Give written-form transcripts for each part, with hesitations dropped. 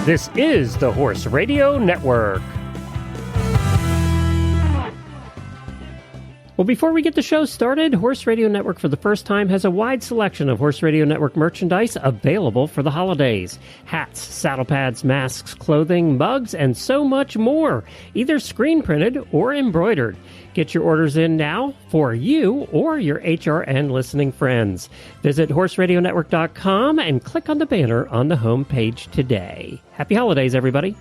This is the Horse Radio Network. Well, before we get the show started, Horse Radio Network for the first time has a wide selection of Horse Radio Network merchandise available for the holidays. Hats, saddle pads, masks, clothing, mugs, and so much more, either screen printed or embroidered. Get your orders in now for you or your HRN listening friends. Visit horseradionetwork.com and click on the banner on the home page today. Happy holidays, everybody.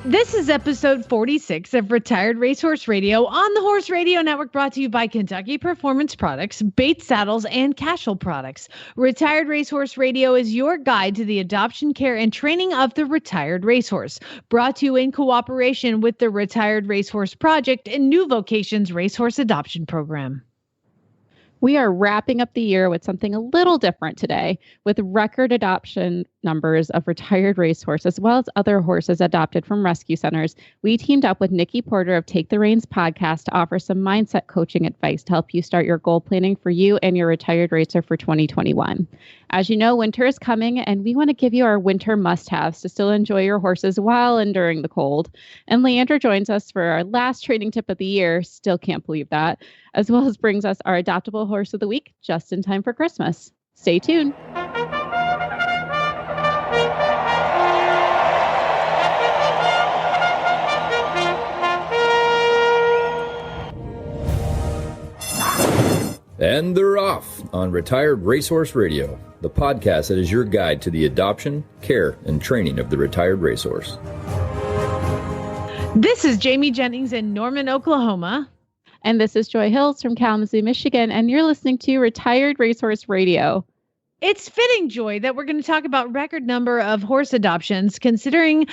This is episode 46 of Retired Racehorse Radio on the Horse Radio Network, brought to you by Kentucky Performance Products, Bates Saddles, and Cashel Products. Retired Racehorse Radio is your guide to the adoption, care, and training of the retired racehorse. Brought to you in cooperation with the Retired Racehorse Project and New Vocations Racehorse Adoption Program. We are wrapping up the year with something a little different today, with record adoption numbers of retired racehorses, as well as other horses adopted from rescue centers. We teamed up with Nikki Porter of Take the Reins podcast to offer some mindset coaching advice to help you start your goal planning for you and your retired racer for 2021. As you know, winter is coming, and we want to give you our winter must-haves to still enjoy your horses while enduring the cold. And Leandra joins us for our last training tip of the year, still can't believe that, as well as brings us our Adoptable Horse of the Week just in time for Christmas. Stay tuned. And they're off on Retired Racehorse Radio, the podcast that is your guide to the adoption, care, and training of the retired racehorse. This is Jamie Jennings in Norman, Oklahoma. And this is Joy Hills from Kalamazoo, Michigan, and you're listening to Retired Racehorse Radio. It's fitting, Joy, that we're going to talk about record number of horse adoptions, considering,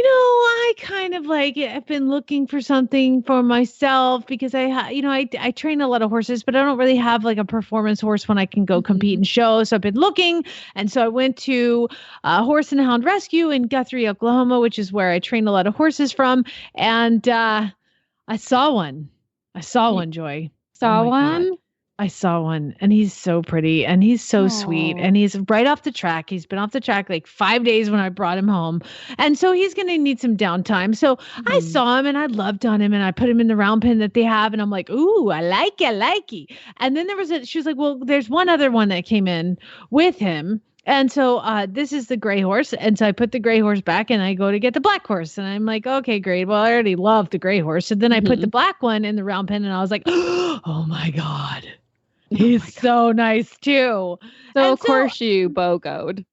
I kind of I've been looking for something for myself because I train a lot of horses, but I don't really have a performance horse when I can go compete in shows. So I've been looking. And so I went to Horse and Hound Rescue in Guthrie, Oklahoma, which is where I train a lot of horses from. And I saw one. Joy. Saw one? God. I saw one, and he's so pretty, and he's so sweet, and he's right off the track. He's been off the track 5 days when I brought him home, and so he's going to need some downtime. So I saw him, and I loved on him, and I put him in the round pen that they have, and I'm like, ooh, I like it. And then she was like, well, there's one other one that came in with him. And so this is the gray horse. And so I put the gray horse back and I go to get the black horse. And I'm like, okay, great. Well, I already love the gray horse. So then I put the black one in the round pen and I was like, oh my God. He's so nice too. So of course you BOGO'd.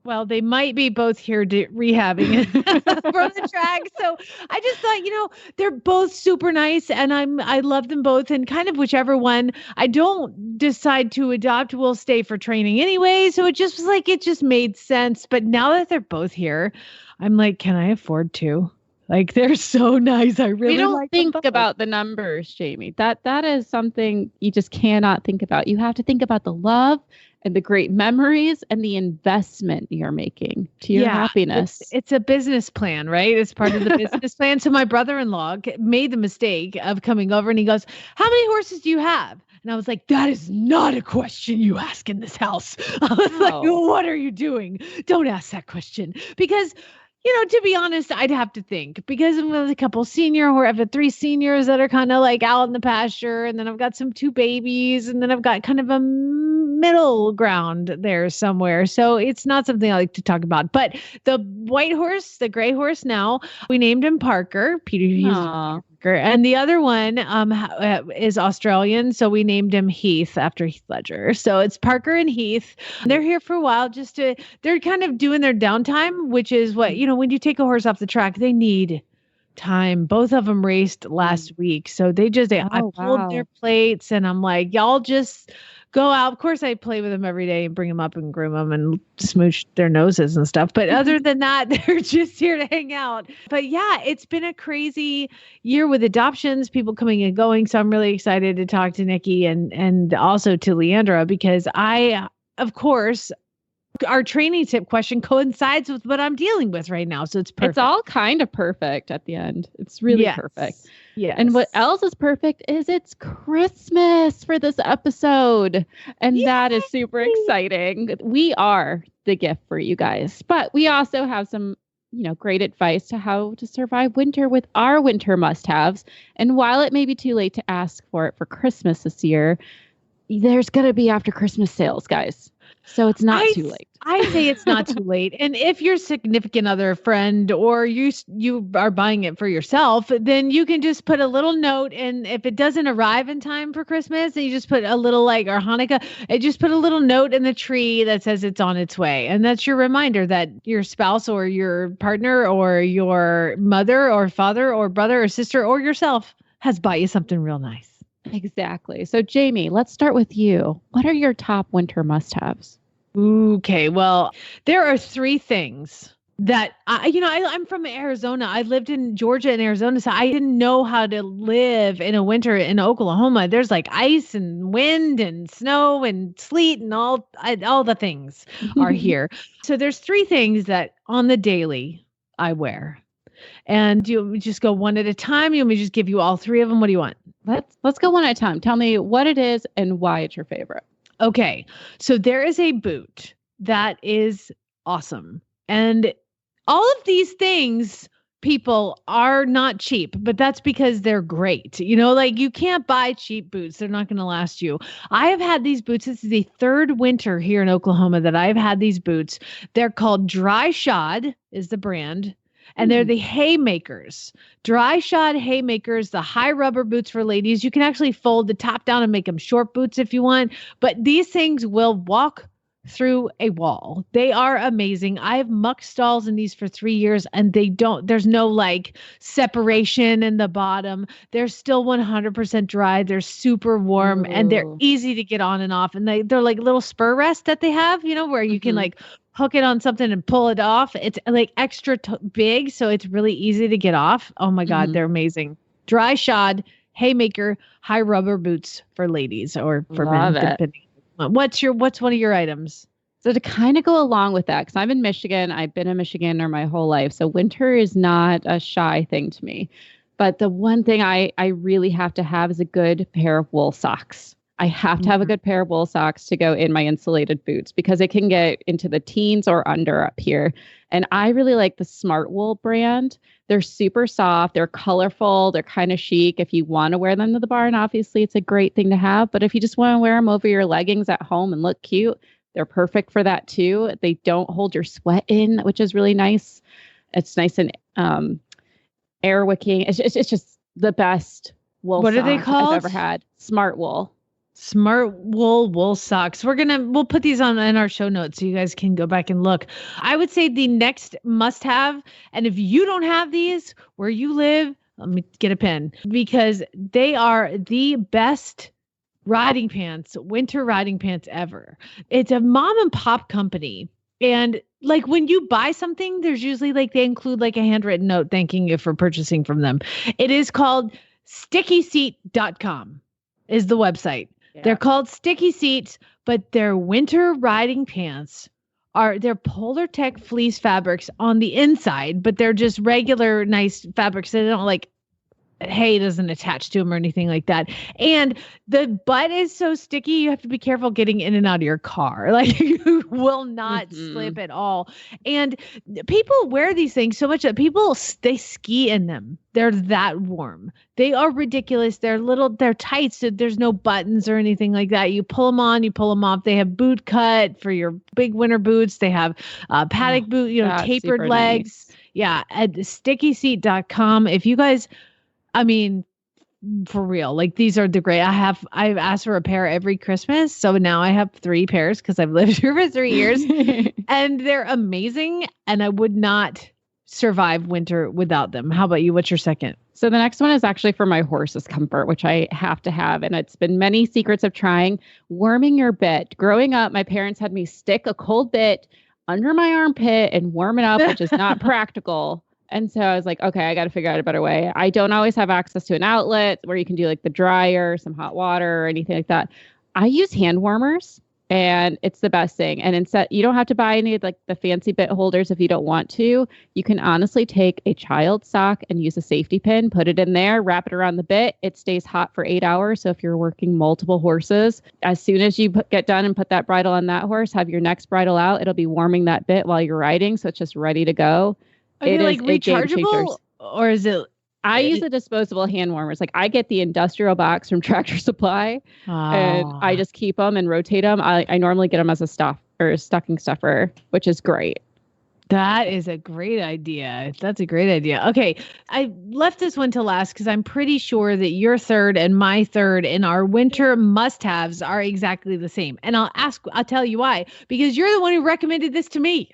Well, they might be both here rehabbing it from the track. So I just thought, they're both super nice and I love them both. And kind of whichever one I don't decide to adopt will stay for training anyway. So it just was it just made sense. But now that they're both here, I'm like, can I afford to? They're so nice. I really don't think about the numbers, Jamie. That is something you just cannot think about. You have to think about the love and the great memories and the investment you're making to your happiness. It's a business plan, right? It's part of the business plan. So my brother-in-law made the mistake of coming over and he goes, how many horses do you have? And I was like, that is not a question you ask in this house. I was like, what are you doing? Don't ask that question. Because to be honest, I'd have to think because I'm with a couple I've got 3 seniors that are kind of out in the pasture. And then I've got 2 babies and then I've got kind of a middle ground there somewhere. So it's not something I like to talk about, but the white horse, the gray horse now, we named him Parker. Parker. And the other one is Australian. So we named him Heath after Heath Ledger. So it's Parker and Heath. They're here for a while they're kind of doing their downtime, which is what, when you take a horse off the track, they need time. Both of them raced last week. So I pulled their plates and I'm like, y'all just go out. Of course, I play with them every day and bring them up and groom them and smooch their noses and stuff. But other than that, they're just here to hang out. But yeah, it's been a crazy year with adoptions, people coming and going. So I'm really excited to talk to Nikki and also to Leandra because of course, our training tip question coincides with what I'm dealing with right now. So it's perfect. It's all kind of perfect at the end. It's really perfect. Yes. And what else is perfect is it's Christmas for this episode. And that is super exciting. We are the gift for you guys. But we also have some, great advice to how to survive winter with our winter must-haves. And while it may be too late to ask for it for Christmas this year, there's going to be after Christmas sales, guys. So it's not too late. I say it's not too late. And if your significant other, friend, or you are buying it for yourself, then you can just put a little note. And if it doesn't arrive in time for Christmas, then you just put a little or Hanukkah, just put a little note in the tree that says it's on its way. And that's your reminder that your spouse or your partner or your mother or father or brother or sister or yourself has bought you something real nice. Exactly. So Jamie, let's start with you. What are your top winter must-haves? Okay. Well, there are 3 things that I'm from Arizona. I lived in Georgia and Arizona, so I didn't know how to live in a winter in Oklahoma. There's like ice and wind and snow and sleet and all the things are here. So there's 3 things that on the daily I wear. And you just go one at a time? You want me to just give you all 3 of them? What do you want? Let's go one at a time. Tell me what it is and why it's your favorite. Okay. So there is a boot that is awesome. And all of these things, people, are not cheap, but that's because they're great. You can't buy cheap boots. They're not going to last you. I have had these boots. This is the 3rd winter here in Oklahoma that I've had these boots. They're called Dry Shod is the brand. And they're the Haymakers, Dry Shod Haymakers, the high rubber boots for ladies. You can actually fold the top down and make them short boots if you want. But these things will walk through a wall. They are amazing. I've mucked stalls in these for 3 years and there's no separation in the bottom. They're still 100% dry. They're super warm and they're easy to get on and off. And they're like little spur rests that they have, where you can hook it on something and pull it off. It's extra big, so it's really easy to get off. Oh my God, they're amazing. Dry Shod Haymaker high rubber boots for ladies or for men. Depending. What's one of your items? So to kind of go along with that, because I'm in Michigan, I've been a Michigander my whole life, so winter is not a shy thing to me. But the one thing I really have to have is a good pair of wool socks. I have to have a good pair of wool socks to go in my insulated boots because it can get into the teens or under up here. And I really like the Smart Wool brand. They're super soft. They're colorful. They're kind of chic. If you want to wear them to the barn, obviously it's a great thing to have. But if you just want to wear them over your leggings at home and look cute, they're perfect for that too. They don't hold your sweat in, which is really nice. It's nice and air wicking. It's just the best wool What are they socks called? I've ever had. Smart Wool. Smart wool socks. We'll put these on in our show notes so you guys can go back and look. I would say the next must have, and if you don't have these where you live, let me get a pen because they are the best riding pants, winter riding pants ever. It's a mom and pop company. And when you buy something, there's usually they include a handwritten note thanking you for purchasing from them. It is called stickyseat.com is the website. Yeah. They're called Sticky Seats, but their winter riding pants they're Polartec fleece fabrics on the inside, but they're just regular nice fabrics. They don't hay doesn't attach to them or anything like that. And the butt is so sticky, you have to be careful getting in and out of your car. You will not slip at all. And people wear these things so much that they ski in them. They're that warm. They are ridiculous. They're tight, so there's no buttons or anything like that. You pull them on, you pull them off. They have boot cut for your big winter boots. They have paddock boot, tapered legs. Nice. Yeah, at stickyseat.com. If you guys, for real, these are the great. I've asked for a pair every Christmas. So now I have 3 pairs because I've lived here for 3 years and they're amazing. And I would not survive winter without them. How about you? What's your second? So the next one is actually for my horse's comfort, which I have to have. And it's been many secrets of trying warming your bit. Growing up, my parents had me stick a cold bit under my armpit and warm it up, which is not practical. And so I was like, okay, I got to figure out a better way. I don't always have access to an outlet where you can do the dryer, some hot water or anything like that. I use hand warmers And it's the best thing. And instead, you don't have to buy any like the fancy bit holders if you don't want to. You can honestly take a child sock and use a safety pin, put it in there, wrap it around the bit. It stays hot for 8 hours. So if you're working multiple horses, as soon as you get done and put that bridle on that horse, have your next bridle out, it'll be warming that bit while you're riding. So it's just ready to go. Are they like rechargeable, or is it? I use the disposable hand warmers. Like I get the industrial box from Tractor Supply, and I just keep them and rotate them. I normally get them as a stocking stuffer, which is great. That is a great idea. That's a great idea. Okay. I left this one to last because I'm pretty sure that your third and my third in our winter must-haves are exactly the same. And I'll tell you why, because you're the one who recommended this to me.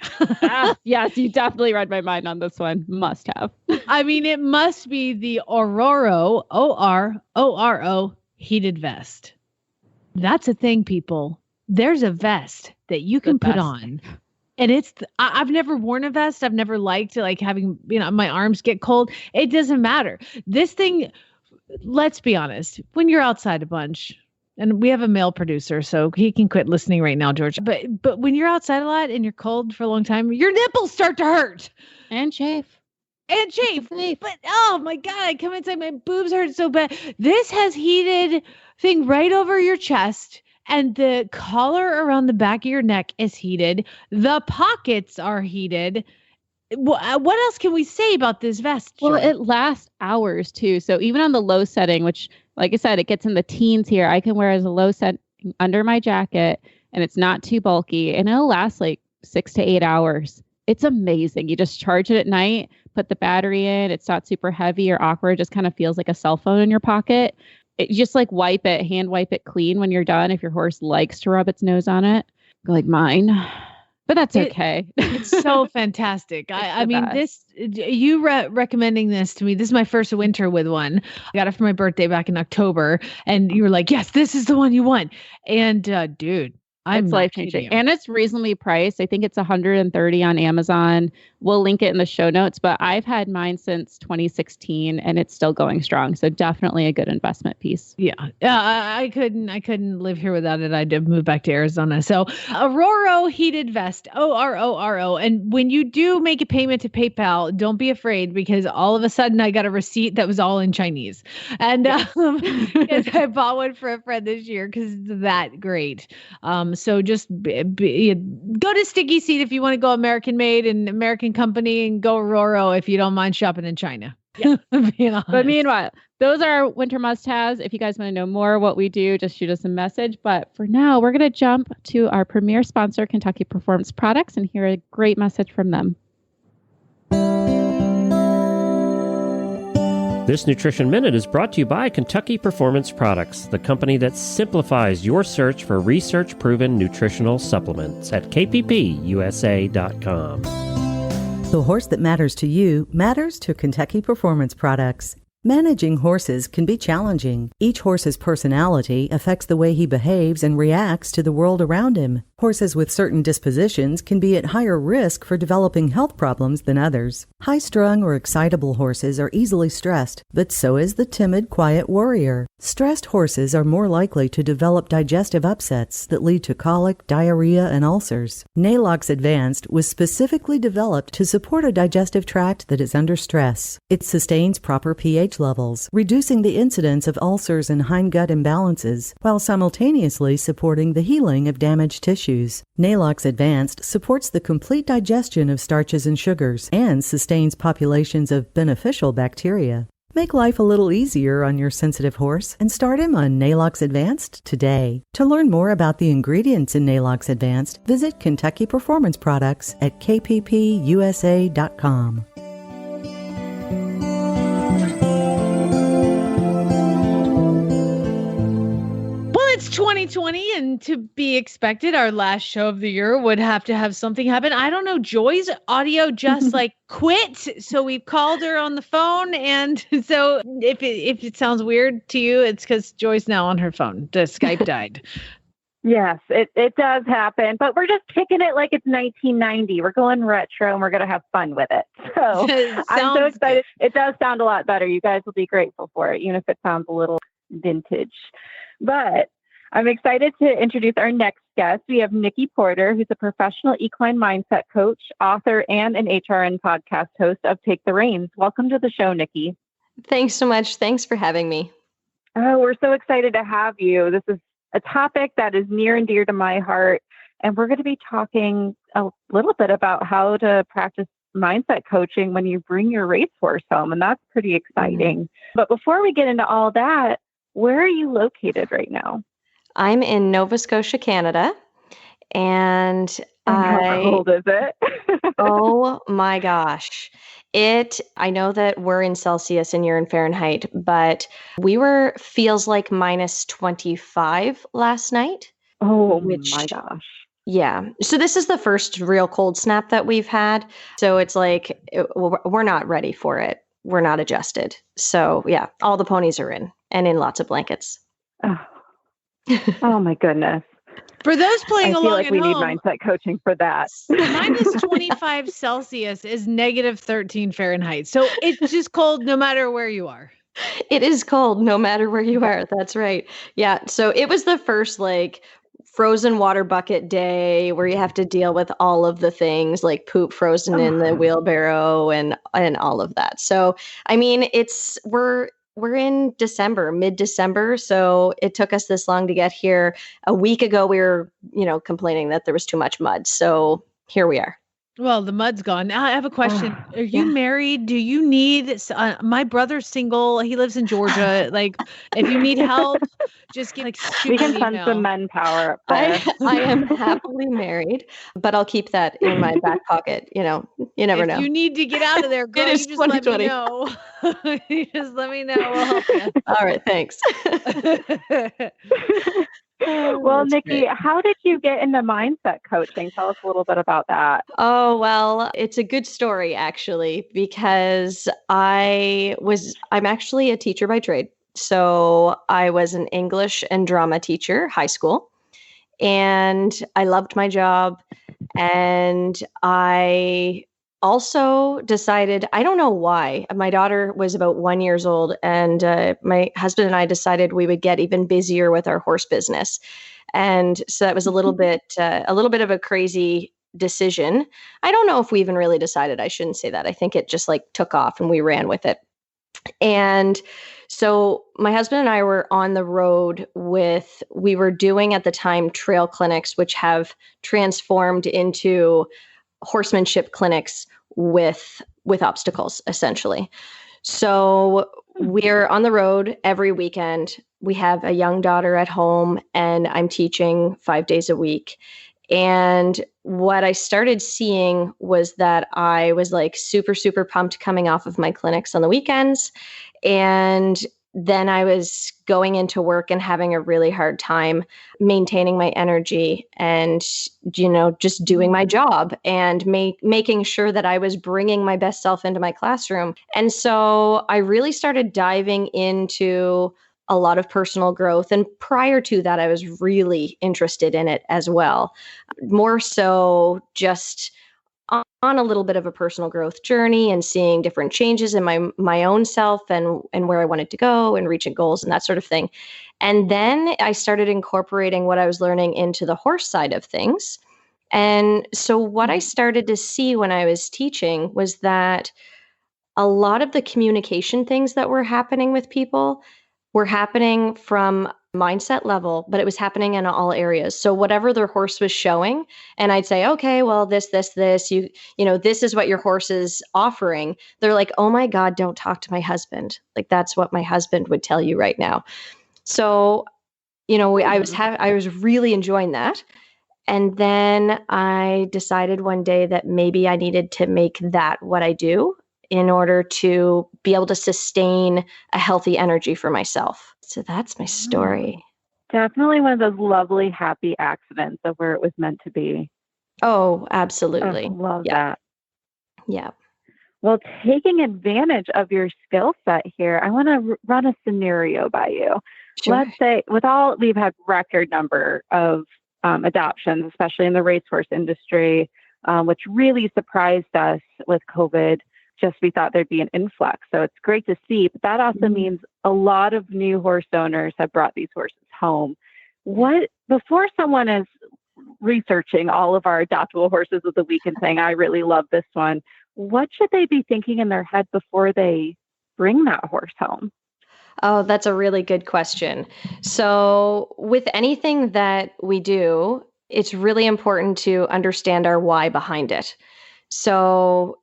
Yes, you definitely read my mind on this one. Must have. I mean, it must be the Ororo, O-R-O-R-O heated vest. That's a thing, people. There's a vest that you can put on. And I've never worn a vest. I've never liked like having, my arms get cold. It doesn't matter. This thing, let's be honest, when you're outside a bunch, and we have a male producer, so he can quit listening right now, George. But when you're outside a lot and you're cold for a long time, your nipples start to hurt. And chafe. But oh my God, I come inside, my boobs hurt so bad. This has heated thing right over your chest. And the collar around the back of your neck is heated. The pockets are heated. What else can we say about this vest? Well, it lasts hours too. So even on the low setting, which, like I said, it gets in the teens here, I can wear as a low setting under my jacket, and it's not too bulky, and it'll last like 6 to 8 hours. It's amazing. You just charge it at night, put the battery in. It's not super heavy or awkward. It just kind of feels like a cell phone in your pocket. Just like hand wipe it clean when you're done. If your horse likes to rub its nose on it, like mine, but that's okay. It's so fantastic. I mean, you recommending this to me. This is my first winter with one. I got it for my birthday back in October, and you were like, yes, this is the one you want. And dude, it's life-changing. And it's reasonably priced. I think it's $130 on Amazon. We'll link it in the show notes, but I've had mine since 2016 and it's still going strong. So definitely a good investment piece. Yeah. I couldn't live here without it. I'd have moved back to Arizona. So Ororo heated vest, O-R-O-R-O. And when you do make a payment to PayPal, don't be afraid, because all of a sudden I got a receipt that was all in Chinese. And I bought one for a friend this year because it's that great. So just go to Sticky Seat if you want to go American made and American company, and go Ororo if you don't mind shopping in China. Yeah. But meanwhile, those are our winter must-haves. If you guys want to know more what we do, just shoot us a message. But for now, we're going to jump to our premier sponsor, Kentucky Performance Products, and hear a great message from them. This Nutrition Minute is brought to you by Kentucky Performance Products, the company that simplifies your search for research-proven nutritional supplements at kppusa.com. The horse that matters to you matters to Kentucky Performance Products. Managing horses can be challenging. Each horse's personality affects the way he behaves and reacts to the world around him. Horses with certain dispositions can be at higher risk for developing health problems than others. High-strung or excitable horses are easily stressed, but so is the timid, quiet warrior. Stressed horses are more likely to develop digestive upsets that lead to colic, diarrhea, and ulcers. Nalox Advanced was specifically developed to support a digestive tract that is under stress. It sustains proper pH levels, reducing the incidence of ulcers and hindgut imbalances, while simultaneously supporting the healing of damaged tissues. Nalox Advanced supports the complete digestion of starches and sugars and sustains populations of beneficial bacteria. Make life a little easier on your sensitive horse and start him on Nalox Advanced today. To learn more about the ingredients in Nalox Advanced, visit Kentucky Performance Products at kppusa.com. It's 2020, and to be expected, our last show of the year would have to have something happen. I don't know. Joy's audio just quit. So we've called her on the phone. And so if it sounds weird to you, it's because Joy's now on her phone. The Skype died. Yes, it does happen, but we're just kicking it like it's 1990. We're going retro and we're going to have fun with it. So I'm so excited. It does sound a lot better. You guys will be grateful for it, even if it sounds a little vintage. But I'm excited to introduce our next guest. We have Nikki Porter, who's a professional equine mindset coach, author, and an HRN podcast host of Take the Reins. Welcome to the show, Nikki. Thanks so much. Thanks for having me. Oh, we're so excited to have you. This is a topic that is near and dear to my heart. And we're going to be talking a little bit about how to practice mindset coaching when you bring your racehorse home. And that's pretty exciting. Mm-hmm. But before we get into all that, where are you located right now? I'm in Nova Scotia, Canada. And how cold is it? Oh my gosh. I know that we're in Celsius and you're in Fahrenheit, but feels like minus 25 last night. Oh my gosh. Yeah. So this is the first real cold snap that we've had. So it's like, we're not ready for it. We're not adjusted. So yeah, all the ponies are in and in lots of blankets. Oh my goodness. For those playing along I feel like we need mindset coaching for that. Minus 25 Celsius is negative 13 Fahrenheit. So it's just cold no matter where you are. It is cold no matter where you are. That's right. Yeah. So it was the first frozen water bucket day where you have to deal with all of the things like poop frozen in the wheelbarrow and all of that. So, I mean, we're in December, mid-December. So it took us this long to get here. A week ago, we were, complaining that there was too much mud. So here we are. Well, the mud's gone. Now I have a question. Are you married? Do you need, my brother's single. He lives in Georgia. If you need help, just shoot we can send some manpower up there. I am happily married, but I'll keep that in my back pocket. You never know. If you need to get out of there, girl, you just let me know. You just let me know. We'll help you. All right. Thanks. Well, Nikki, great. How did you get into mindset coaching? Tell us a little bit about that. Oh, well, it's a good story, actually, because I'm actually a teacher by trade. So I was an English and drama teacher, high school, and I loved my job. And I also decided, I don't know why, my daughter was about 1 year old, and my husband and I decided we would get even busier with our horse business. And so that was a little bit of a crazy decision. I don't know if we even really decided. I shouldn't say that. I think it just took off and we ran with it. And so my husband and I were on the road we were doing at the time trail clinics, which have transformed into horsemanship clinics with obstacles, essentially. So we're on the road every weekend. We have a young daughter at home and I'm teaching 5 days a week. And what I started seeing was that I was super, super pumped coming off of my clinics on the weekends. And then I was going into work and having a really hard time maintaining my energy and, just doing my job and making sure that I was bringing my best self into my classroom. And so I really started diving into a lot of personal growth. And prior to that, I was really interested in it as well. More so just on a little bit of a personal growth journey and seeing different changes in my own self and where I wanted to go and reaching goals and that sort of thing. And then I started incorporating what I was learning into the horse side of things. And so what I started to see when I was teaching was that a lot of the communication things that were happening with people were happening from mindset level, but it was happening in all areas. So whatever their horse was showing, and I'd say, okay, well, this, you this is what your horse is offering. They're like, oh my God, don't talk to my husband. That's what my husband would tell you right now. So, I was really enjoying that. And then I decided one day that maybe I needed to make that what I do in order to be able to sustain a healthy energy for myself. So that's my story. Definitely one of those lovely, happy accidents of where it was meant to be. Oh, absolutely. I love that. Yeah. Well, taking advantage of your skill set here, I want to run a scenario by you. Sure. Let's say we've had record number of adoptions, especially in the racehorse industry, which really surprised us with COVID. Just we thought there'd be an influx. So it's great to see, but that also means a lot of new horse owners have brought these horses home. before someone is researching all of our adoptable horses of the week and saying, I really love this one, what should they be thinking in their head before they bring that horse home? Oh, that's a really good question. So with anything that we do, it's really important to understand our why behind it. So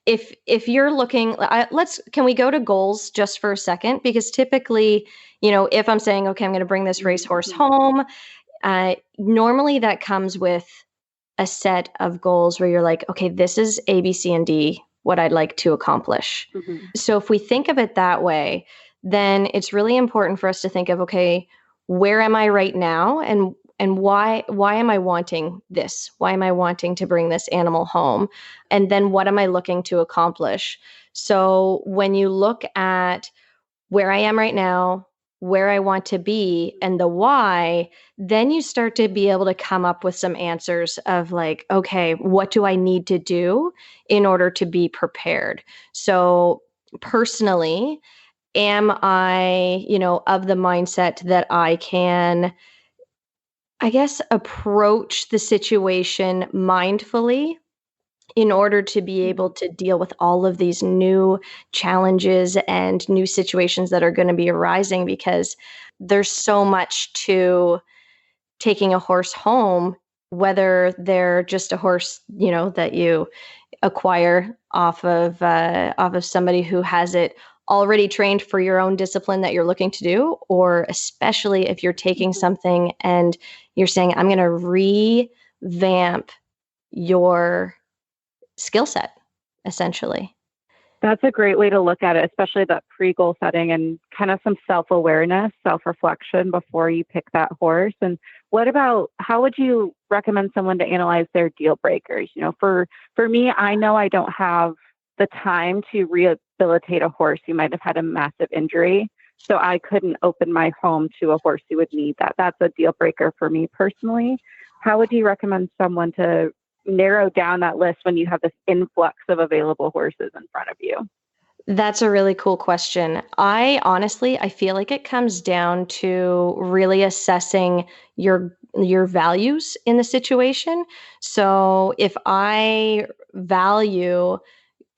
if you're looking, can we go to goals just for a second? Because typically, if I'm saying, okay, I'm going to bring this racehorse home, normally that comes with a set of goals where you're like, okay, this is A, B, C, and D, what I'd like to accomplish. Mm-hmm. So if we think of it that way, then it's really important for us to think of, okay, where am I right now? And why am I wanting this? Why am I wanting to bring this animal home? And then what am I looking to accomplish? So when you look at where I am right now, where I want to be, and the why, then you start to be able to come up with some answers of like, okay, what do I need to do in order to be prepared? So personally, am I, of the mindset that I can, I guess, approach the situation mindfully in order to be able to deal with all of these new challenges and new situations that are going to be arising, because there's so much to taking a horse home, whether they're just a horse, that you acquire off of somebody who has it already trained for your own discipline that you're looking to do, or especially if you're taking something and you're saying, I'm going to revamp your skill set, essentially. That's a great way to look at it, especially that pre-goal setting and kind of some self-awareness, self-reflection before you pick that horse. And how would you recommend someone to analyze their deal breakers? For me, I know I don't have the time to rehabilitate a horse who might have had a massive injury. So I couldn't open my home to a horse who would need that. That's a deal breaker for me personally. How would you recommend someone to narrow down that list when you have this influx of available horses in front of you? That's a really cool question. I feel like it comes down to really assessing your values in the situation. So if I value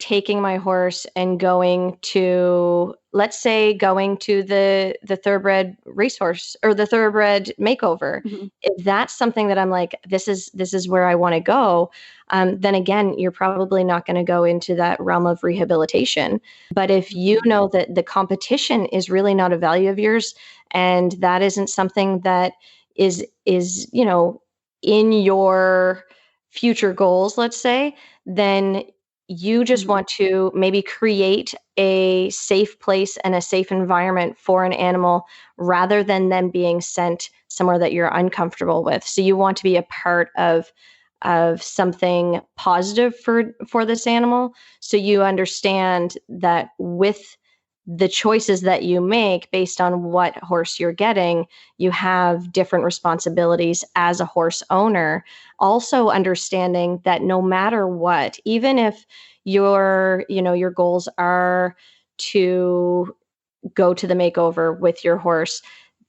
taking my horse and going to the thoroughbred racehorse or the thoroughbred makeover, mm-hmm. if that's something that I'm like, this is where I want to go, then again, you're probably not going to go into that realm of rehabilitation. But if you know that the competition is really not a value of yours, and that isn't something that is in your future goals, let's say, then you just want to maybe create a safe place and a safe environment for an animal rather than them being sent somewhere that you're uncomfortable with. So you want to be a part of something positive for this animal. So you understand that with the choices that you make based on what horse you're getting, you have different responsibilities as a horse owner. Also understanding that no matter what, even if your goals are to go to the makeover with your horse,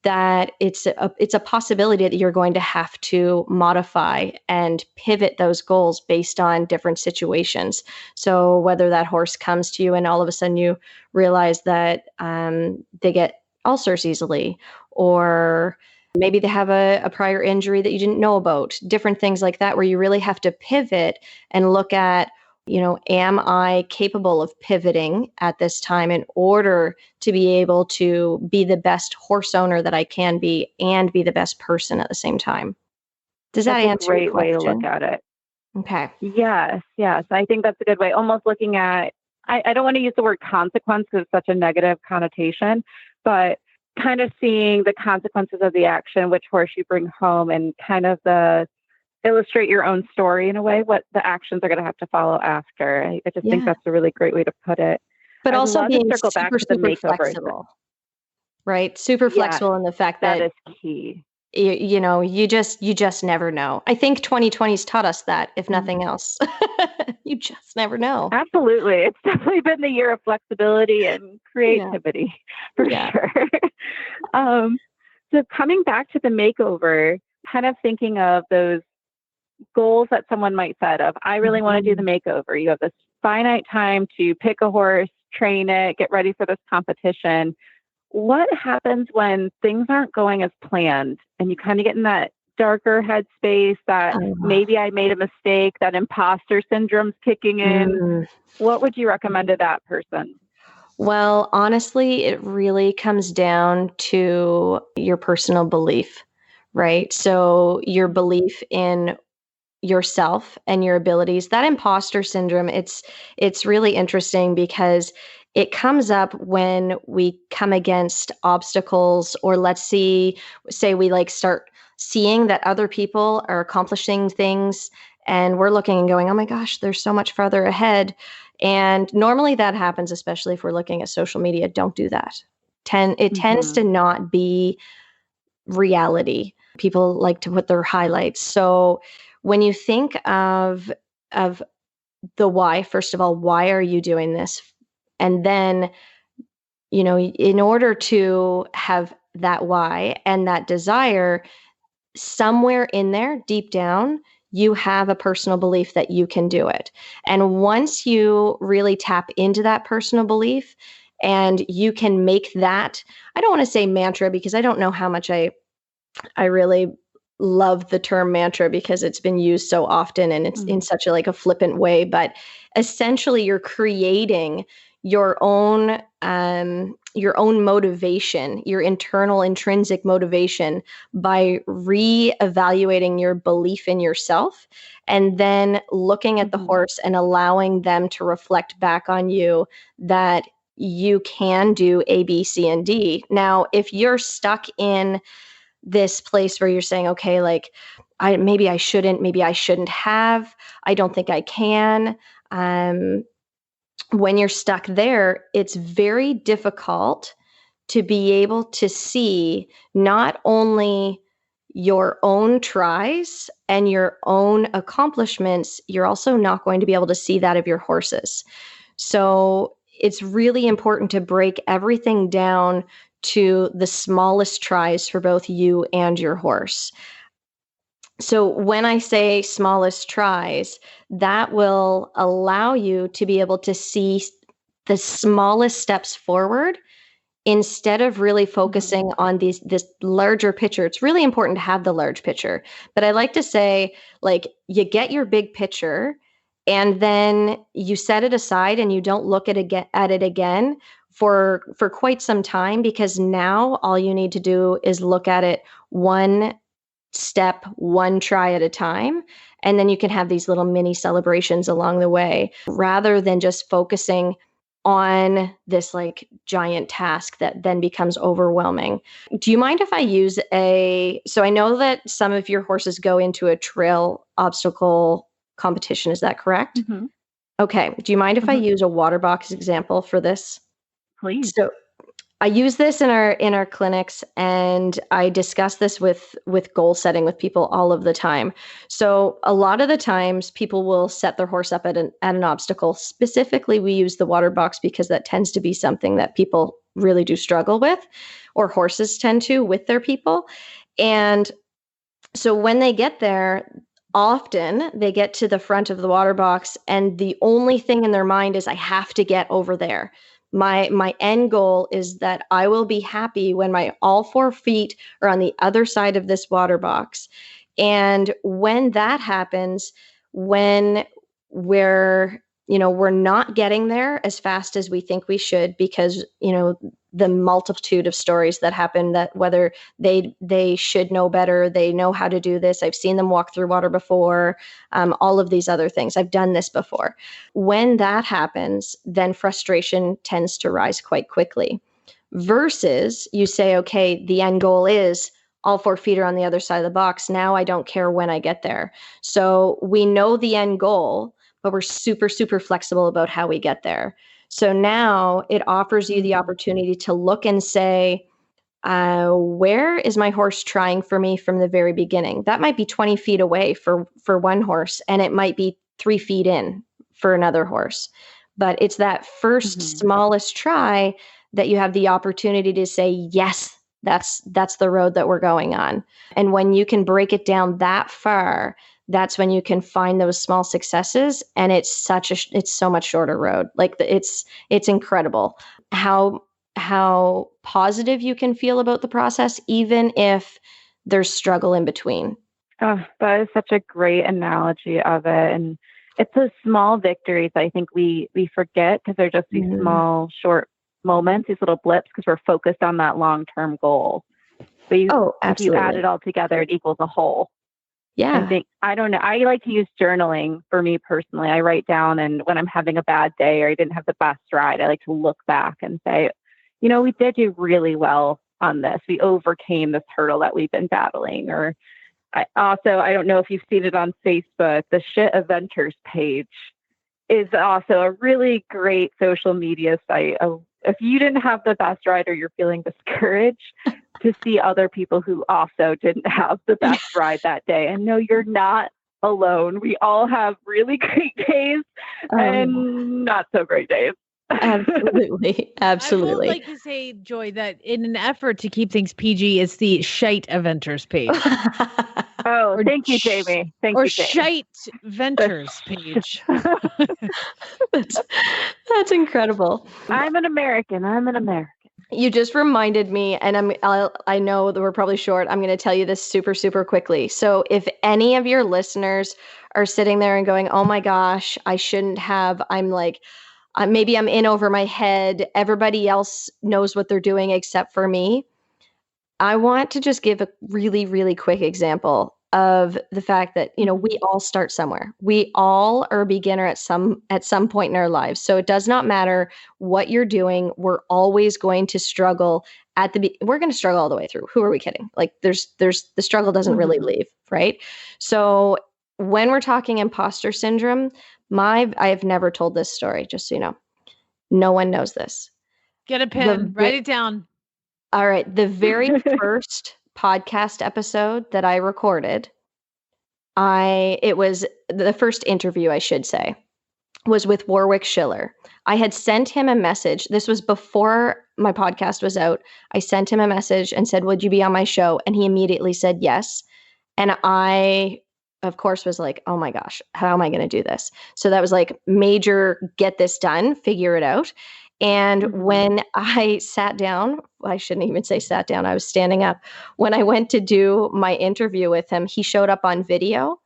that it's a possibility that you're going to have to modify and pivot those goals based on different situations. So whether that horse comes to you and all of a sudden you realize that they get ulcers easily, or maybe they have a prior injury that you didn't know about, different things like that, where you really have to pivot and look at, am I capable of pivoting at this time in order to be able to be the best horse owner that I can be and be the best person at the same time? Does that answer your question? That's a great way to look at it. Okay. Yes. I think that's a good way. Almost looking at, I don't want to use the word consequence because it's such a negative connotation, but kind of seeing the consequences of the action, which horse you bring home, and kind of illustrate your own story in a way, what the actions are going to have to follow after. I just think that's a really great way to put it. But also being super flexible, right? Super flexible in the fact that is key. You just never know. I think 2020's taught us that, if nothing else. You just never know. Absolutely. It's definitely been the year of flexibility and creativity for sure. So coming back to the makeover, kind of thinking of those goals that someone might set of, I really want to do the makeover. You have this finite time to pick a horse, train it, get ready for this competition. What happens when things aren't going as planned and you kind of get in that darker headspace that maybe I made a mistake, that imposter syndrome's kicking in? What would you recommend to that person? Well, honestly, it really comes down to your personal belief, right? So your belief in yourself and your abilities. That imposter syndrome, it's really interesting because it comes up when we come against obstacles, or say we like start seeing that other people are accomplishing things and we're looking and going, oh my gosh, they're so much farther ahead. And normally that happens, especially if we're looking at social media. Don't do that. It tends to not be reality. People like to put their highlights. So when you think of the why, first of all, why are you doing this? And then, in order to have that why and that desire, somewhere in there, deep down, you have a personal belief that you can do it. And once you really tap into that personal belief and you can make that, I don't want to say mantra because I don't know how much I really love the term mantra because it's been used so often and it's in such a flippant way, but essentially you're creating your own motivation, your internal intrinsic motivation by reevaluating your belief in yourself and then looking at the horse and allowing them to reflect back on you that you can do A, B, C, and D. Now, if you're stuck in this place where you're saying, okay, maybe I shouldn't have, I don't think I can. When you're stuck there, it's very difficult to be able to see not only your own tries and your own accomplishments, you're also not going to be able to see that of your horses. So it's really important to break everything down to the smallest tries for both you and your horse. So when I say smallest tries, that will allow you to be able to see the smallest steps forward instead of really focusing on this larger picture. It's really important to have the large picture, but I like to say, you get your big picture and then you set it aside and you don't look at it again for quite some time, because now all you need to do is look at it one step, one try at a time. And then you can have these little mini celebrations along the way, rather than just focusing on this giant task that then becomes overwhelming. Do you mind if I use so I know that some of your horses go into a trail obstacle competition. Is that correct? Okay. Do you mind if I use a water box example for this? Please. So I use this in our clinics, and I discuss this with goal setting with people all of the time. So a lot of the times people will set their horse up at an obstacle. Specifically, we use the water box because that tends to be something that people really do struggle with, or horses tend to with their people. And so when they get there, often they get to the front of the water box and the only thing in their mind is, I have to get over there. My end goal is that I will be happy when my all 4 feet are on the other side of this water box. And when that happens, when we're not getting there as fast as we think we should, because, the multitude of stories that happen, that whether they should know better, they know how to do this, I've seen them walk through water before, all of these other things, I've done this before. When that happens, then frustration tends to rise quite quickly. Versus you say, okay, the end goal is all 4 feet are on the other side of the box. Now I don't care when I get there. So we know the end goal, but we're super, super flexible about how we get there. So now it offers you the opportunity to look and say, where is my horse trying for me from the very beginning? That might be 20 feet away for one horse, and it might be 3 feet in for another horse. But it's that first smallest try that you have the opportunity to say, yes, that's the road that we're going on. And when you can break it down that far, that's when you can find those small successes. And it's so much shorter road. Like it's incredible how positive you can feel about the process, even if there's struggle in between. Oh, that is such a great analogy of it. And it's those small victories I think we forget, because they're just these small, short moments, these little blips, because we're focused on that long-term goal. But if you add it all together, it equals a whole. Yeah. I don't know. I like to use journaling for me personally. I write down, and when I'm having a bad day or I didn't have the best ride, I like to look back and say, we did do really well on this. We overcame this hurdle that we've been battling. Or I don't know if you've seen it on Facebook, the Shit Eventers page is also a really great social media site. If you didn't have the best ride or you're feeling discouraged, to see other people who also didn't have the best ride that day. And no, you're not alone. We all have really great days and not so great days. Absolutely. I would like to say, Joy, that in an effort to keep things PG, it's the Shite Eventers page. Oh, thank you, Jamie. Thank you, Jamie. Shite Venters page. That's incredible. I'm an American. You just reminded me, and I know that we're probably short. I'm going to tell you this super, super quickly. So if any of your listeners are sitting there and going, oh my gosh, I shouldn't have, I'm like, maybe I'm in over my head. Everybody else knows what they're doing except for me. I want to just give a really, really quick example of the fact that, we all start somewhere. We all are a beginner at some point in our lives. So it does not matter what you're doing. We're always going to struggle we're going to struggle all the way through. Who are we kidding? Like there's the struggle doesn't really leave, right? So when we're talking imposter syndrome, I have never told this story, just so you know. No one knows this. Get a pen, write it down. All right. The very first podcast episode that I recorded, it was the first interview, I should say, was with Warwick Schiller. I had sent him a message. This was before my podcast was out. I sent him a message and said, would you be on my show? And he immediately said yes. And I, of course, was like, oh my gosh, how am I going to do this? So that was like major, get this done, figure it out. And when I sat down, I shouldn't even say sat down, I was standing up. When I went to do my interview with him, he showed up on video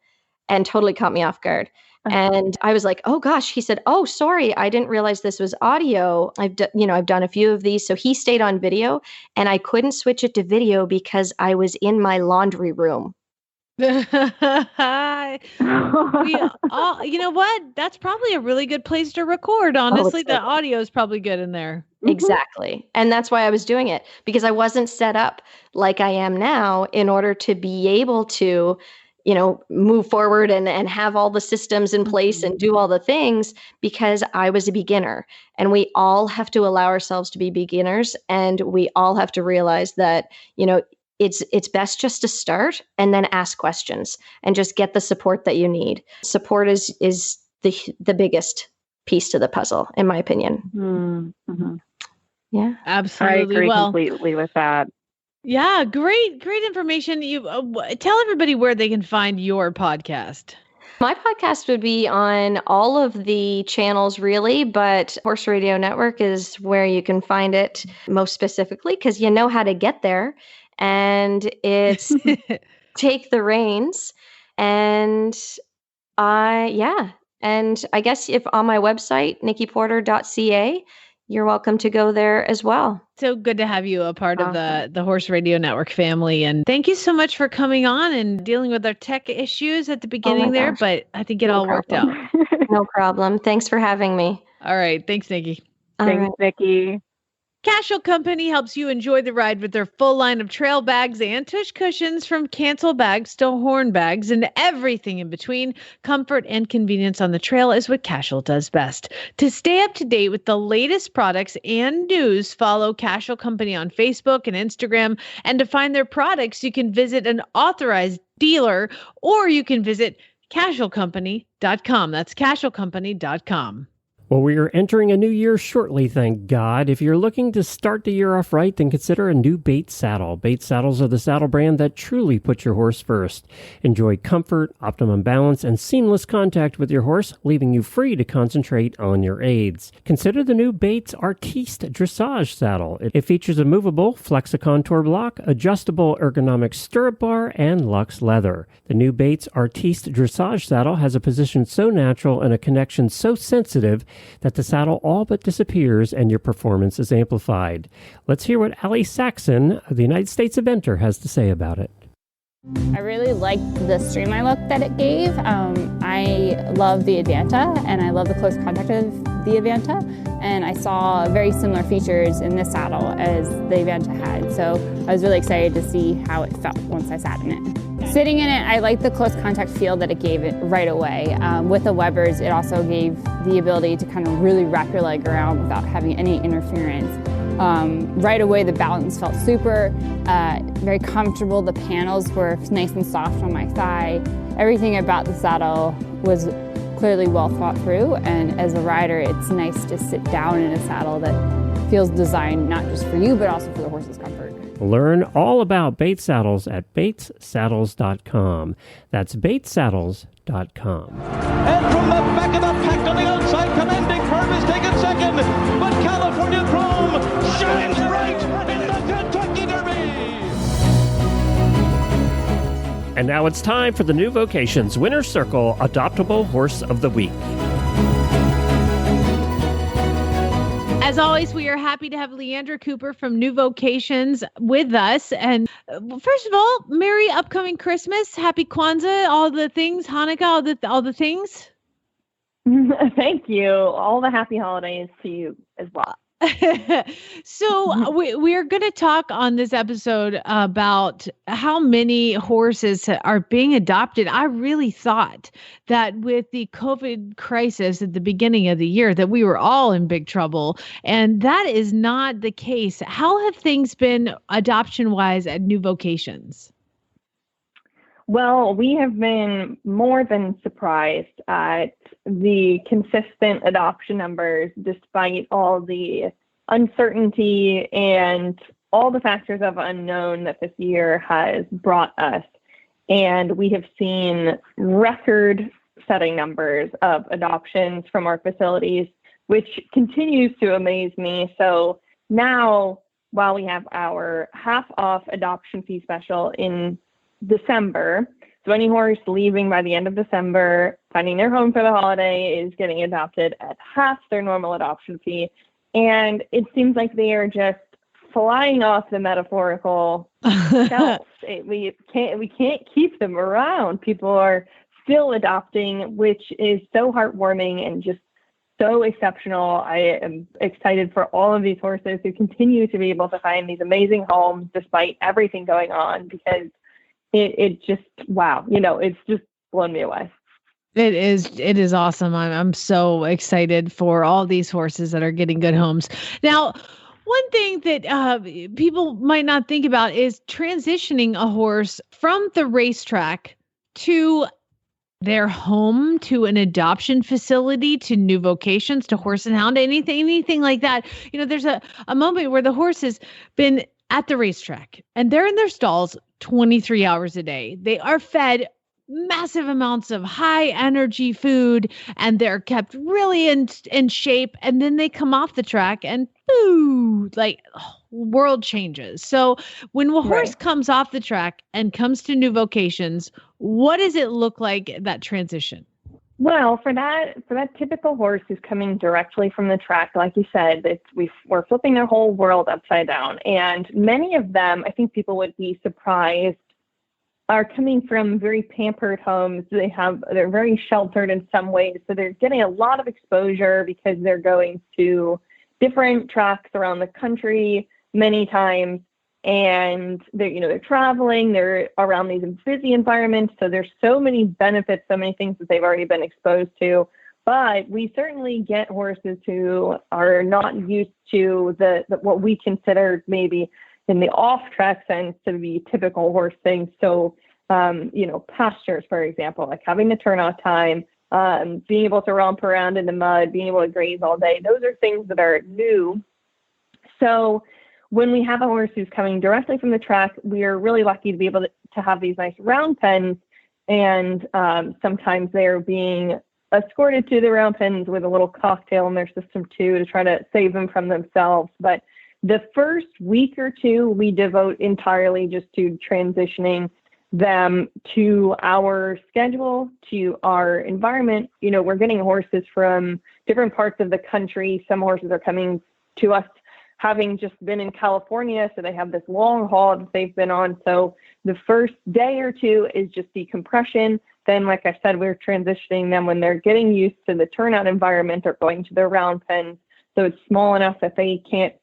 and totally caught me off guard. And I was like, oh gosh, he said, oh, sorry, I didn't realize this was audio. I've done a few of these. So he stayed on video and I couldn't switch it to video because I was in my laundry room. You know what? That's probably a really good place to record. Honestly, the audio is probably good in there. Exactly. And that's why I was doing it, because I wasn't set up like I am now in order to be able to, move forward and have all the systems in place and do all the things, because I was a beginner. And we all have to allow ourselves to be beginners. And we all have to realize that, it's best just to start and then ask questions and just get the support that you need. Support is the biggest piece to the puzzle, in my opinion. Mm-hmm. Yeah, I absolutely. agree completely with that. Yeah, great information. You tell everybody where they can find your podcast. My podcast would be on all of the channels, really, but Horse Radio Network is where you can find it most specifically, because you know how to get there. And it's Take the Reins. And I guess if on my website, nikkiporter.ca, you're welcome to go there as well. So good to have you a part of the Horse Radio Network family. And thank you so much for coming on and dealing with our tech issues at the beginning there. But I think it all worked out. No problem. Thanks for having me. All right. Thanks, Nikki. Thanks, Nikki. Casual Company helps you enjoy the ride with their full line of trail bags and tush cushions, from cancel bags to horn bags and everything in between. Comfort and convenience on the trail is what Casual does best. To stay up to date with the latest products and news, follow Casual Company on Facebook and Instagram. And to find their products, you can visit an authorized dealer, or you can visit casualcompany.com. That's casualcompany.com. Well, we are entering a new year shortly, thank God. If you're looking to start the year off right, then consider a new Bates saddle. Bates saddles are the saddle brand that truly puts your horse first. Enjoy comfort, optimum balance, and seamless contact with your horse, leaving you free to concentrate on your aids. Consider the new Bates Artiste Dressage saddle. It features a movable Flexicontour block, adjustable ergonomic stirrup bar, and luxe leather. The new Bates Artiste Dressage saddle has a position so natural and a connection so sensitive that the saddle all but disappears and your performance is amplified. Let's hear what Allie Saxon, the United States eventer, has to say about it. I really liked the streamline look that it gave. I love the Advanta, and I love the close contact of the Advanta, and I saw very similar features in this saddle as the Advanta had, so I was really excited to see how it felt once I sat in it. Sitting in it, I liked the close contact feel that it gave it right away. With the Webers, it also gave the ability to kind of really wrap your leg around without having any interference. Right away, the balance felt super, very comfortable. The panels were nice and soft on my thigh. Everything about the saddle was clearly well thought through, and as a rider, it's nice to sit down in a saddle that feels designed not just for you, but also for the horse's comfort. Learn all about Bates saddles at batessaddles.com. That's batessaddles.com. And from the back of the pack on the outside, Commanding Curve is taken second, but California Chrome shines bright in the Kentucky Derby. And now it's time for the New Vocations Winner's Circle Adoptable Horse of the Week. As always, we are happy to have Leandra Cooper from New Vocations with us. And first of all, Merry upcoming Christmas, Happy Kwanzaa, all the things, Hanukkah, all the things. Thank you. All the happy holidays to you as well. So we're going to talk on this episode about how many horses are being adopted. I really thought that with the COVID crisis at the beginning of the year that we were all in big trouble, and that is not the case. How have things been adoption-wise at New Vocations? Well, we have been more than surprised at the consistent adoption numbers, despite all the uncertainty and all the factors of unknown that this year has brought us. And we have seen record-setting numbers of adoptions from our facilities, which continues to amaze me. So now, while we have our half-off adoption fee special in December, so any horse leaving by the end of December, finding their home for the holiday, is getting adopted at half their normal adoption fee. And it seems like they are just flying off the metaphorical shelf. We can't keep them around. People are still adopting, which is so heartwarming and just so exceptional. I am excited for all of these horses who continue to be able to find these amazing homes despite everything going on, because it just, wow, it's just blown me away. It is awesome. I'm so excited for all these horses that are getting good homes. Now, one thing that people might not think about is transitioning a horse from the racetrack to their home, to an adoption facility, to New Vocations, to Horse and Hound, anything like that. There's a moment where the horse has been at the racetrack and they're in their stalls 23 hours a day. They are fed massive amounts of high energy food and they're kept really in shape. And then they come off the track and world changes. So when a horse comes off the track and comes to New Vocations, what does it look like, that transition? Well, for that typical horse who's coming directly from the track, like you said, we're flipping their whole world upside down. And many of them, I think people would be surprised, are coming from very pampered homes. They're very sheltered in some ways. So they're getting a lot of exposure because they're going to different tracks around the country many times. And they're traveling, they're around these busy environments. So there's so many benefits, so many things that they've already been exposed to. But we certainly get horses who are not used to the what we consider maybe in the off-track sense to be typical horse things. So, pastures, for example, like having the turnout time, being able to romp around in the mud, being able to graze all day. Those are things that are new. So when we have a horse who's coming directly from the track, we are really lucky to be able to have these nice round pens. And sometimes they're being escorted to the round pens with a little cocktail in their system too, to try to save them from themselves. But the first week or two, we devote entirely just to transitioning them to our schedule, to our environment. You know, we're getting horses from different parts of the country. Some horses are coming to us having just been in California, so they have this long haul that they've been on. So the first day or two is just decompression. Then, like I said, we're transitioning them when they're getting used to the turnout environment or going to their round pens. So it's small enough that they can't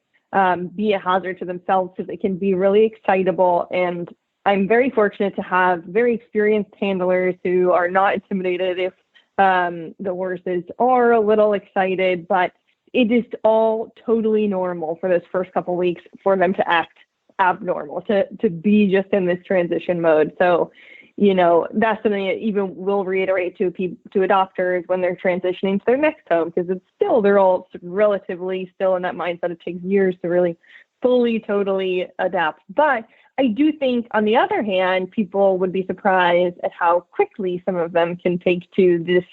be a hazard to themselves, because it can be really excitable. And I'm very fortunate to have very experienced handlers who are not intimidated if the horses are a little excited, but it is all totally normal for those first couple of weeks for them to act abnormal, to be just in this transition mode. So, you know, that's something that even we'll reiterate to adopters when they're transitioning to their next home, because it's still, they're all relatively still in that mindset. It takes years to really fully, totally adapt. But I do think, on the other hand, people would be surprised at how quickly some of them can take to this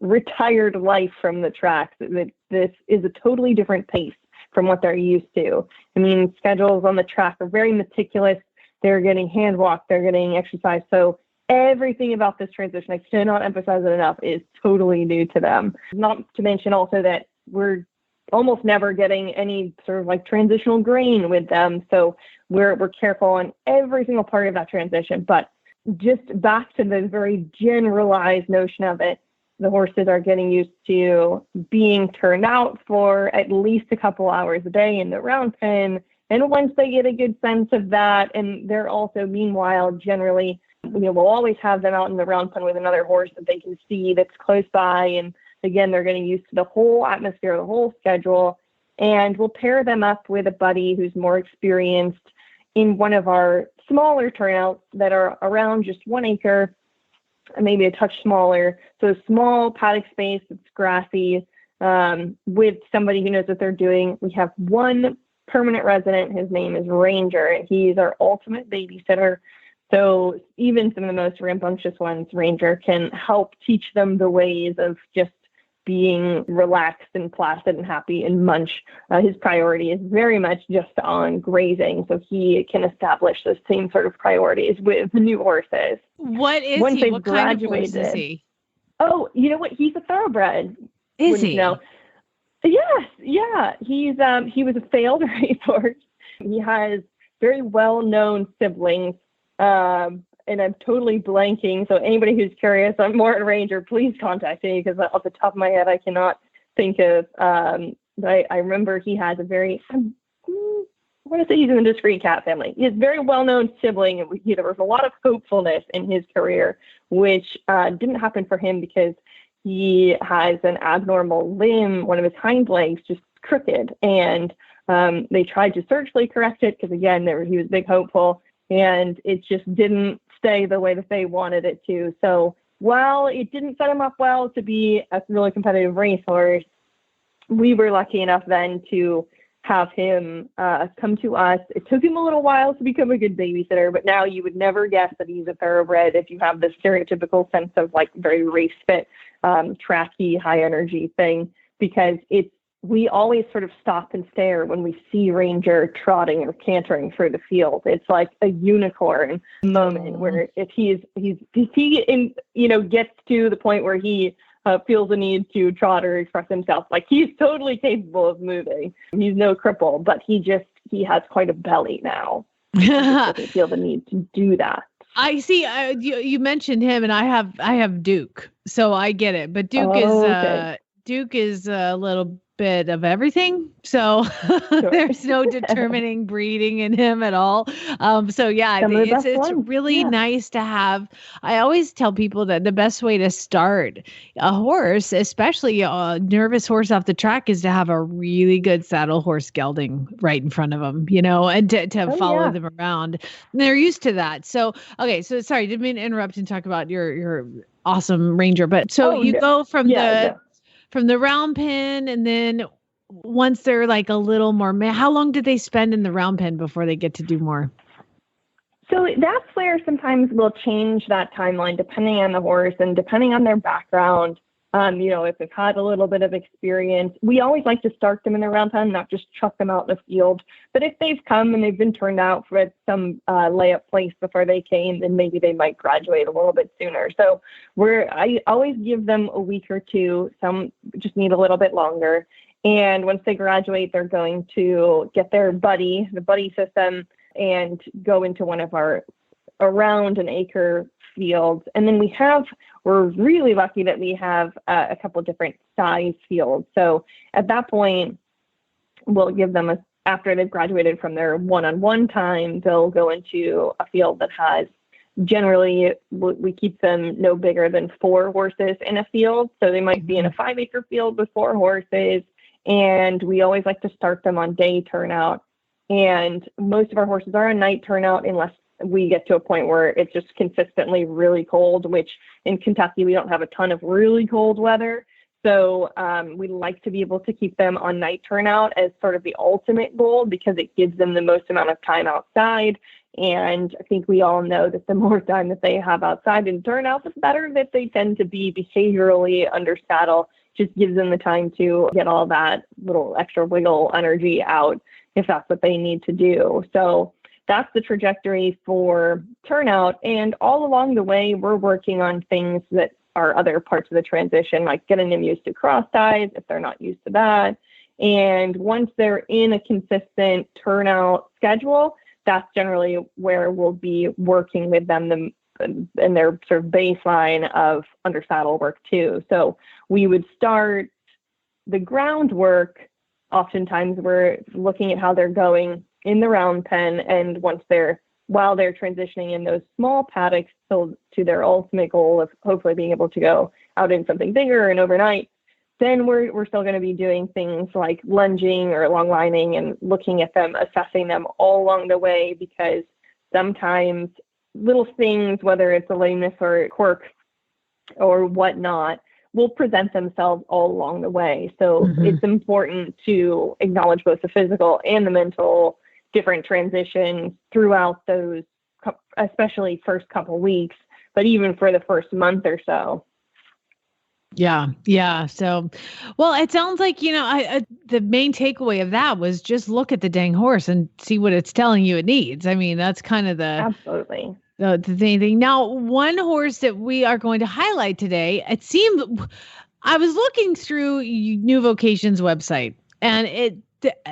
retired life from the track. That this is a totally different pace from what they're used to. I mean, schedules on the track are very meticulous. They're getting hand walked, they're getting exercise. So everything about this transition, I cannot emphasize it enough, is totally new to them. Not to mention also that we're almost never getting any sort of like transitional grain with them. So we're careful on every single part of that transition. But just back to the very generalized notion of it, the horses are getting used to being turned out for at least a couple hours a day in the round pen. And once they get a good sense of that, and they're also, meanwhile, generally, you know, we'll always have them out in the round pen with another horse that they can see that's close by. And again, they're getting used to the whole atmosphere, the whole schedule. And we'll pair them up with a buddy who's more experienced in one of our smaller turnouts that are around just 1 acre, maybe a touch smaller. So a small paddock space that's grassy, with somebody who knows what they're doing. We have one permanent resident. His name is Ranger, and he's our ultimate babysitter. So even some of the most rambunctious ones, Ranger can help teach them the ways of just being relaxed and placid and happy and munch. His priority is very much just on grazing, so he can establish those same sort of priorities with the new horses. What is Once he? What kind of horse is he? Oh, you know what? He's a thoroughbred. Is he? You know? Yes, yeah. He was a failed racehorse. He has very well-known siblings, and I'm totally blanking. So anybody who's curious on more on Ranger, please contact me, because off the top of my head, I cannot think of. But I remember he has a very, I want to say he's in the discreet cat family. He has a very well-known sibling, and there was a lot of hopefulness in his career, which didn't happen for him because he has an abnormal limb, one of his hind legs just crooked. And they tried to surgically correct it because, again, he was a big hopeful, and it just didn't stay the way that they wanted it to. So while it didn't set him up well to be a really competitive racehorse, we were lucky enough then to have him come to us. It took him a little while to become a good babysitter, but now you would never guess that he's a thoroughbred if you have this stereotypical sense of like very race fit, tracky, high energy thing, because we always sort of stop and stare when we see Ranger trotting or cantering through the field. It's like a unicorn moment where if he gets to the point where he feels the need to trot or express himself, like he's totally capable of moving. He's no cripple, but he has quite a belly now. He doesn't feel the need to do that. I see. You mentioned him, and I have Duke, so I get it. But Duke is a little bit of everything, so sure. There's no determining breeding in him at all. So yeah, it's really nice to have. I always tell people that the best way to start a horse, especially a nervous horse off the track, is to have a really good saddle horse gelding right in front of them, and to follow them around. And they're used to that. So okay, so sorry, didn't mean to interrupt and talk about your awesome ranger. But so you go from from the round pen, and then once they're like a little more, how long do they spend in the round pen before they get to do more? So that's where sometimes we'll change that timeline depending on the horse and depending on their background. If they've had a little bit of experience, we always like to start them in the round pen, not just chuck them out in the field. But if they've come and they've been turned out for some layup place before they came, then maybe they might graduate a little bit sooner. So I always give them a week or two. Some just need a little bit longer. And once they graduate, they're going to get their the buddy system, and go into one of our around an acre fields. And then we're really lucky that we have a couple different size fields. So at that point, we'll give them after they've graduated from their one-on-one time, they'll go into a field that has generally, we keep them no bigger than 4 horses in a field. So they might be in a 5-acre field with 4 horses. And we always like to start them on day turnout. And most of our horses are on night turnout unless we get to a point where it's just consistently really cold, which in Kentucky, we don't have a ton of really cold weather. So we like to be able to keep them on night turnout as sort of the ultimate goal, because it gives them the most amount of time outside. And I think we all know that the more time that they have outside in turnout, the better that they tend to be behaviorally under saddle. Just gives them the time to get all that little extra wiggle energy out if that's what they need to do. So that's the trajectory for turnout. And all along the way, we're working on things that are other parts of the transition, like getting them used to cross ties if they're not used to that. And once they're in a consistent turnout schedule, that's generally where we'll be working with them and their sort of baseline of under saddle work too. So we would start the groundwork. Oftentimes we're looking at how they're going in the round pen, and while they're transitioning in those small paddocks to their ultimate goal of hopefully being able to go out in something bigger and overnight, then we're still going to be doing things like lunging or long lining and looking at them, assessing them all along the way, because sometimes little things, whether it's a lameness or quirk or whatnot, will present themselves all along the way. So it's important to acknowledge both the physical and the mental different transitions throughout those, especially first couple weeks, but even for the first month or so. Yeah. So, well, it sounds like, the main takeaway of that was just look at the dang horse and see what it's telling you it needs. I mean, that's kind of absolutely the thing. Now, one horse that we are going to highlight today, it seemed, I was looking through New Vocation's website, and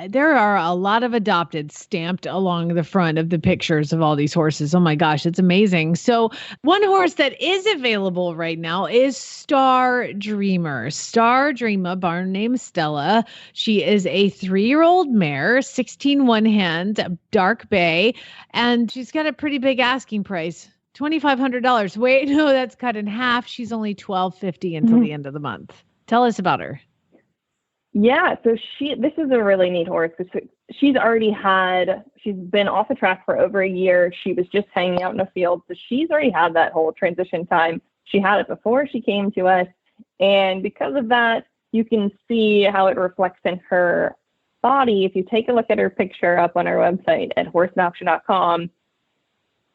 there are a lot of adopted stamped along the front of the pictures of all these horses. Oh my gosh, it's amazing. So one horse that is available right now is Star Dreamer. Star Dreamer, barn named Stella. She is a 3-year-old mare, 16 one-hand, dark bay, and she's got a pretty big asking price. $2,500. Wait, no, that's cut in half. She's only $1,250 until the end of the month. Tell us about her. Yeah, so this is a really neat horse, because she's been off the track for over a year. She was just hanging out in a field. So she's already had that whole transition time. She had it before she came to us. And because of that, you can see how it reflects in her body. If you take a look at her picture up on our website at horseadoption.com,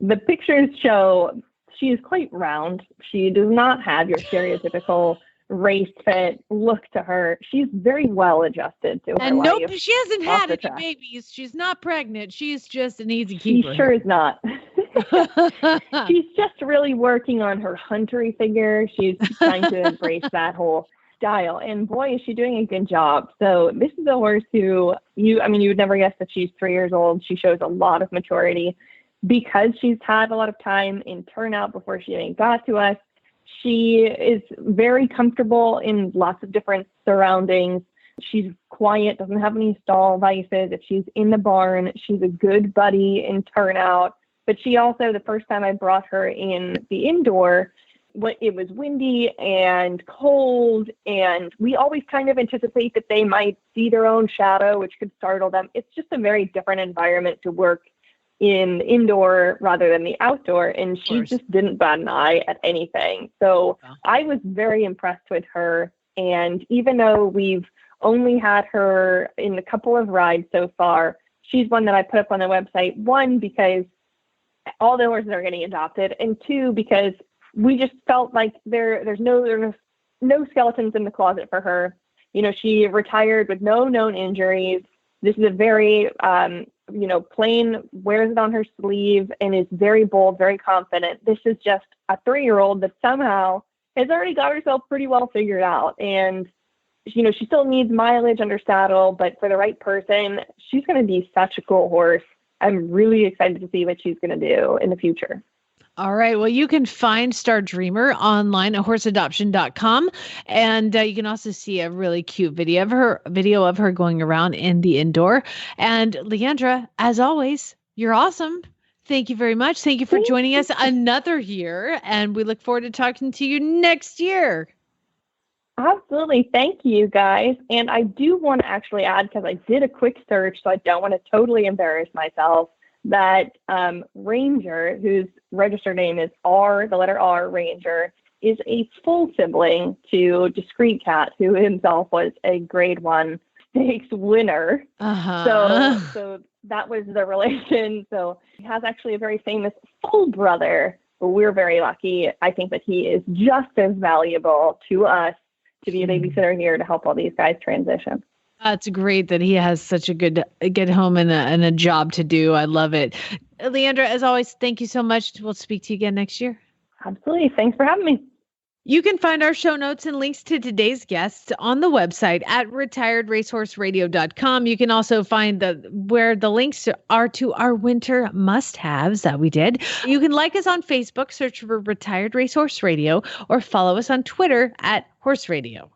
the pictures show she is quite round. She does not have your stereotypical race fit look to her. She's very well adgested to her and life. Nope, she hasn't had any babies. She's not pregnant. She's just an easy keeper. She sure is not. She's just really working on her huntery figure. She's trying to embrace that whole style. And boy, is she doing a good job. So this is a horse who you would never guess that she's 3 years old. She shows a lot of maturity because she's had a lot of time in turnout before she even got to us. She is very comfortable in lots of different surroundings. She's quiet, doesn't have any stall vices. If she's in the barn, she's a good buddy in turnout. But she also, the first time I brought her in the indoor, it was windy and cold, and we always kind of anticipate that they might see their own shadow, which could startle them. It's just a very different environment to work in indoor rather than the outdoor, and she just didn't bat an eye at anything. So I was very impressed with her. And even though we've only had her in a couple of rides so far, she's one that I put up on the website, one, because all the horses are getting adopted, and two, because we just felt like there's no skeletons in the closet for her. You know, she retired with no known injuries. This is a very, plain, wears it on her sleeve, and is very bold, very confident. This is just a 3-year-old that somehow has already got herself pretty well figured out. And, you know, she still needs mileage under saddle, but for the right person, she's going to be such a cool horse. I'm really excited to see what she's going to do in the future. All right. Well, you can find Star Dreamer online at horseadoption.com. And you can also see a really cute video of her going around in the indoor. And Leandra, as always, you're awesome. Thank you very much. Thank you for joining us another year. And we look forward to talking to you next year. Absolutely. Thank you, guys. And I do want to actually add, because I did a quick search, so I don't want to totally embarrass myself, that Ranger, whose registered name is R, the letter R, Ranger, is a full sibling to Discreet Cat, who himself was a grade 1 stakes winner. So that was the relation. So he has actually a very famous full brother. We're very lucky. I think that he is just as valuable to us to be a babysitter here to help all these guys transition. It's great that he has such a good home and a job to do. I love it. Leandra, as always, thank you so much. We'll speak to you again next year. Absolutely. Thanks for having me. You can find our show notes and links to today's guests on the website at retiredracehorseradio.com. You can also find where the links are to our winter must-haves that we did. You can like us on Facebook, search for Retired Racehorse Radio, or follow us on Twitter at Horse Radio.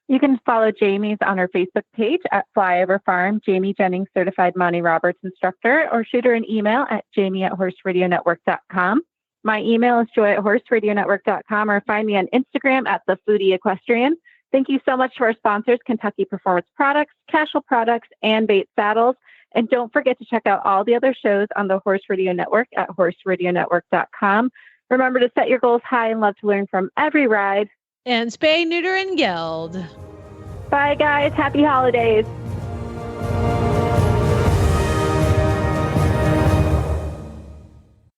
You can follow Jamie's on her Facebook page at Flyover Farm, Jamie Jennings, Certified Monty Roberts Instructor, or shoot her an email at jamie@horseradionetwork.com. My email is joy@horseradionetwork.com, or find me on Instagram at The Foodie Equestrian. Thank you so much to our sponsors, Kentucky Performance Products, Cashel Products, and Bates Saddles. And don't forget to check out all the other shows on the Horse Radio Network at horseradionetwork.com. Remember to set your goals high and love to learn from every ride. And spay, neuter, and geld. Bye, guys. Happy holidays.